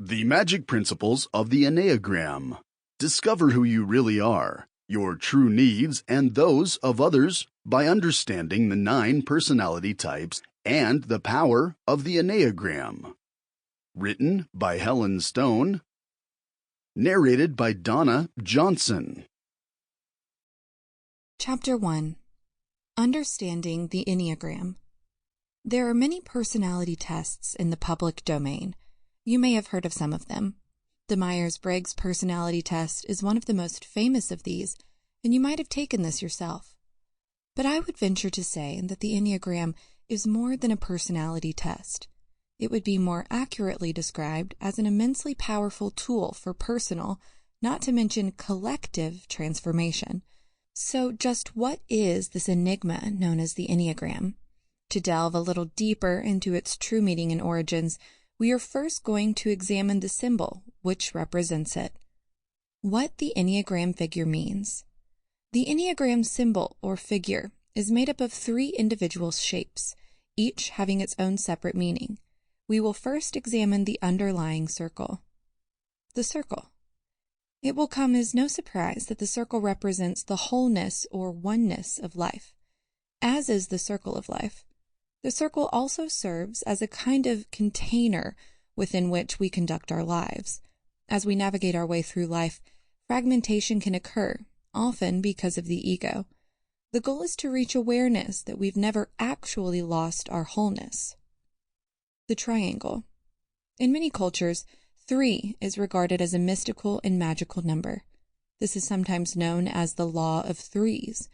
The Magic Principles of the Enneagram. Discover who you really are, your true needs, and those of others by understanding the 9 personality types and the power of the Enneagram. Written by Helen Stone. Narrated by Donna Johnson. Chapter 1. Understanding the Enneagram. There are many personality tests in the public domain. You may have heard of some of them. The Myers-Briggs personality test is one of the most famous of these, and you might have taken this yourself. But I would venture to say that the Enneagram is more than a personality test. It would be more accurately described as an immensely powerful tool for personal, not to mention collective, transformation. So just what is this enigma known as the Enneagram? To delve a little deeper into its true meaning and origins, we are first going to examine the symbol which represents it. What the Enneagram figure means. The Enneagram symbol or figure is made up of 3 individual shapes, each having its own separate meaning. We will first examine the underlying circle. The circle. It will come as no surprise that the circle represents the wholeness or oneness of life, as is the circle of life. The circle also serves as a kind of container within which we conduct our lives. As we navigate our way through life, fragmentation can occur, often because of the ego. The goal is to reach awareness that we've never actually lost our wholeness. The triangle. In many cultures, 3 is regarded as a mystical and magical number. This is sometimes known as the law of threes.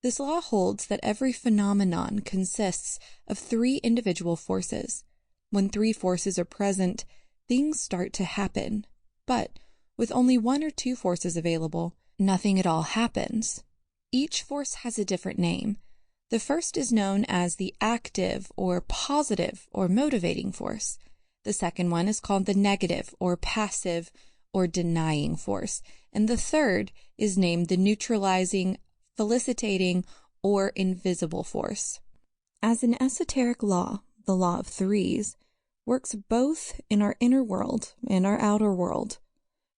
This law holds that every phenomenon consists of 3 individual forces. When 3 forces are present, things start to happen. But with only 1 or 2 forces available, nothing at all happens. Each force has a different name. The first is known as the active or positive or motivating force. The second one is called the negative or passive or denying force. And the third is named the neutralizing, felicitating, or invisible force. As an esoteric law, the law of threes works both in our inner world and our outer world.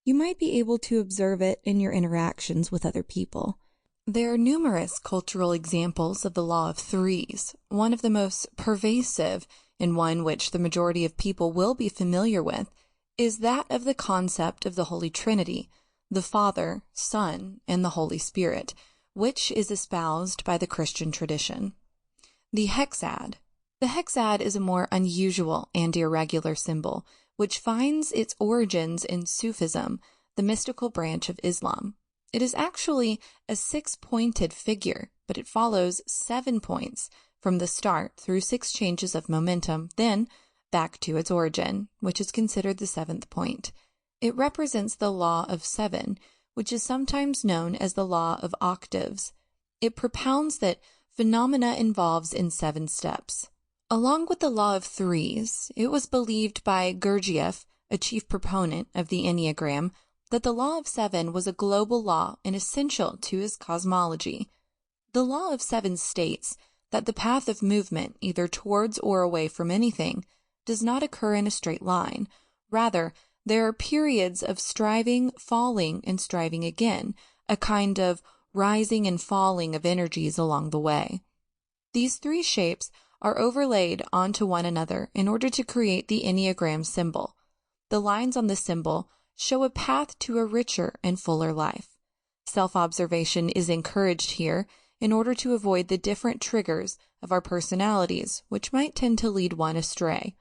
You might be able to observe it in your interactions with other people. There are numerous cultural examples of the law of threes. One of the most pervasive, and one which the majority of people will be familiar with, is that of the concept of the Holy Trinity, the Father, Son, and the Holy Spirit, which is espoused by the Christian tradition. The hexad. The hexad is a more unusual and irregular symbol, which finds its origins in Sufism, the mystical branch of Islam. It is actually a 6-pointed figure, but it follows 7 points from the start through 6 changes of momentum, then back to its origin, which is considered the 7th point. It represents the law of 7, which is sometimes known as the law of octaves. It propounds that phenomena involves in 7 steps. Along with the law of threes, it was believed by Gurdjieff, a chief proponent of the Enneagram, that the law of 7 was a global law and essential to his cosmology. The law of 7 states that the path of movement, either towards or away from anything, does not occur in a straight line. Rather, there are periods of striving, falling, and striving again, a kind of rising and falling of energies along the way. These 3 shapes are overlaid onto one another in order to create the Enneagram symbol. The lines on the symbol show a path to a richer and fuller life. Self-observation is encouraged here in order to avoid the different triggers of our personalities, which might tend to lead one astray.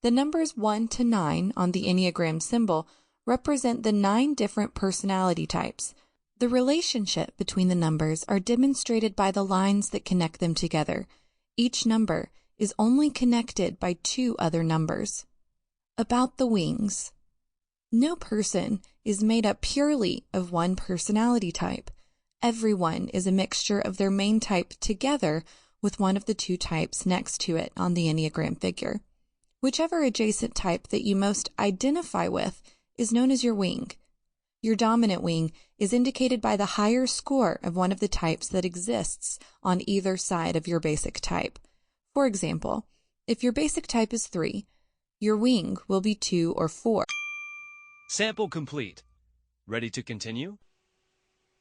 The numbers 1 to 9 on the Enneagram symbol represent the 9 different personality types. The relationship between the numbers are demonstrated by the lines that connect them together. Each number is only connected by 2 other numbers. About the wings. No person is made up purely of one personality type. Everyone is a mixture of their main type together with one of the 2 types next to it on the Enneagram figure. Whichever adjacent type that you most identify with is known as your wing. Your dominant wing is indicated by the higher score of one of the types that exists on either side of your basic type. For example, if your basic type is 3, your wing will be 2 or 4. Sample complete. Ready to continue?